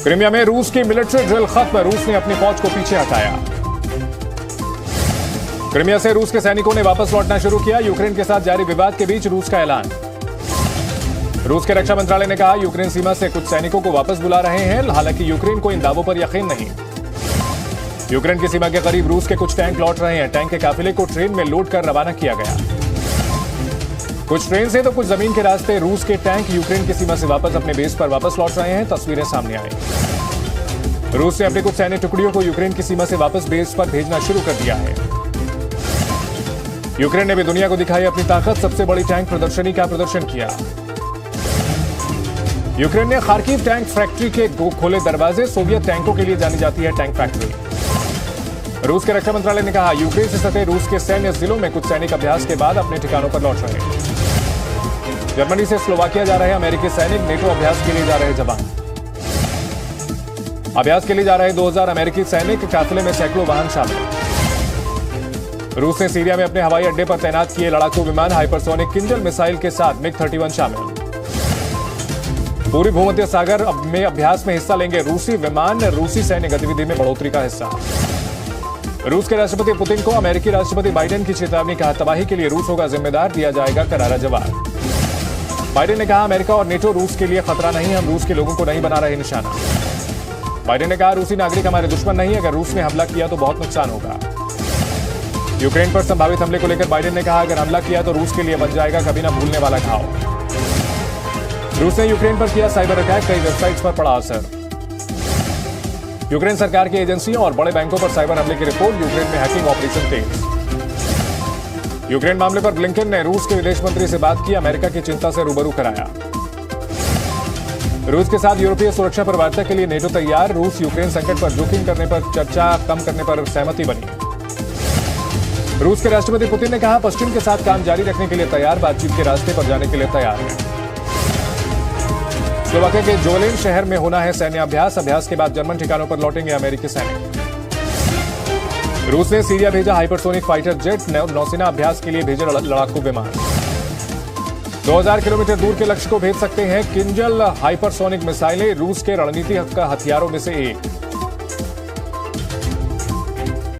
Crimea में रूस की मिलिट्री ड्रिल खत्म, रूस ने अपनी फौज को पीछे हटाया। क्रीमिया से रूस के सैनिकों ने वापस लौटना शुरू किया। यूक्रेन के साथ जारी विवाद के बीच रूस का ऐलान। रूस के रक्षा मंत्रालय ने कहा यूक्रेन सीमा से कुछ सैनिकों को वापस बुला रहे हैं, हालांकि यूक्रेन को इन दावों पर यकीन नहीं। यूक्रेन की सीमा के करीब रूस के कुछ टैंक लौट रहे हैं। टैंक के काफिले को ट्रेन में लोड कर रवाना किया गया। कुछ ट्रेन से तो कुछ जमीन के रास्ते रूस के टैंक यूक्रेन की सीमा से वापस अपने बेस पर वापस लौट रहे हैं। तस्वीरें सामने आई। रूस ने अपनी कुछ सैन्य टुकड़ियों को यूक्रेन की सीमा से वापस बेस पर भेजना शुरू कर दिया है। यूक्रेन ने भी दुनिया को दिखाई अपनी ताकत, सबसे बड़ी टैंक प्रदर्शनी का प्रदर्शन किया। यूक्रेन ने खार्किव टैंक फैक्ट्री के खोले दरवाजे, सोवियत टैंकों के लिए जानी जाती है टैंक फैक्ट्री। रूस के रक्षा मंत्रालय ने कहा यूक्रेन से सटे रूस के सैन्य जिलों में कुछ सैनिक अभ्यास के बाद अपने ठिकानों पर लौट रहे हैं। जर्मनी से स्लोवाकिया जा रहे अमेरिकी सैनिक, नेटो अभ्यास के लिए जा रहे जवान। अभ्यास के लिए जा रहे 2000 अमेरिकी सैनिक, काफिले में सैकड़ों वाहन शामिल। रूस ने सीरिया में अपने हवाई अड्डे पर तैनात किए लड़ाकू विमान, हाइपरसोनिक किंजल मिसाइल के साथ मिग-31 शामिल। पूर्वी भूमध्य सागर में अभ्यास में हिस्सा लेंगे रूसी विमान, रूसी सैन्य गतिविधि में बढ़ोतरी का हिस्सा। रूस के राष्ट्रपति पुतिन को अमेरिकी राष्ट्रपति बाइडेन की चेतावनी, कहा तबाही के लिए रूस होगा जिम्मेदार, दिया जाएगा करारा जवाब। बाइडेन ने कहा अमेरिका और नेटो रूस के लिए खतरा नहीं, हम रूस के लोगों को नहीं बना रहे निशाना। बाइडेन ने कहा रूसी नागरिक हमारे दुश्मन नहीं, अगर रूस ने हमला किया तो बहुत नुकसान होगा। यूक्रेन पर संभावित हमले को लेकर बाइडेन ने कहा अगर हमला किया तो रूस के लिए बन जाएगा कभी न भूलने वाला घाव। रूस ने यूक्रेन पर किया साइबर अटैक, कई वेबसाइट्स पर पड़ा असर। यूक्रेन सरकार की एजेंसियों और बड़े बैंकों पर साइबर हमले की रिपोर्ट, यूक्रेन में हैकिंग ऑपरेशन तेज। यूक्रेन मामले पर ब्लिंकन ने रूस के विदेश मंत्री से बात की, अमेरिका की चिंता से रूबरू कराया। रूस के साथ यूरोपीय सुरक्षा पर वार्ता के लिए नेटो तैयार, रूस यूक्रेन संकट पर जोखिम करने पर चर्चा कम करने पर सहमति बनी। रूस के राष्ट्रपति पुतिन ने कहा पश्चिम के साथ काम जारी रखने के लिए तैयार, बातचीत के रास्ते पर जाने के लिए तैयार है। स्लोवाकिया के जोलेन शहर में होना है सैन्य अभ्यास, अभ्यास के बाद जर्मन ठिकानों पर लौटेंगे अमेरिकी सैनिक। रूस ने सीरिया भेजा हाइपरसोनिक फाइटर जेट, नौसेना अभ्यास के लिए भेजे लड़ाकू विमान। 2000 किलोमीटर दूर के लक्ष्य को भेज सकते हैं किंजल हाइपरसोनिक मिसाइलें, रूस के रणनीतिक हथियारों में से एक।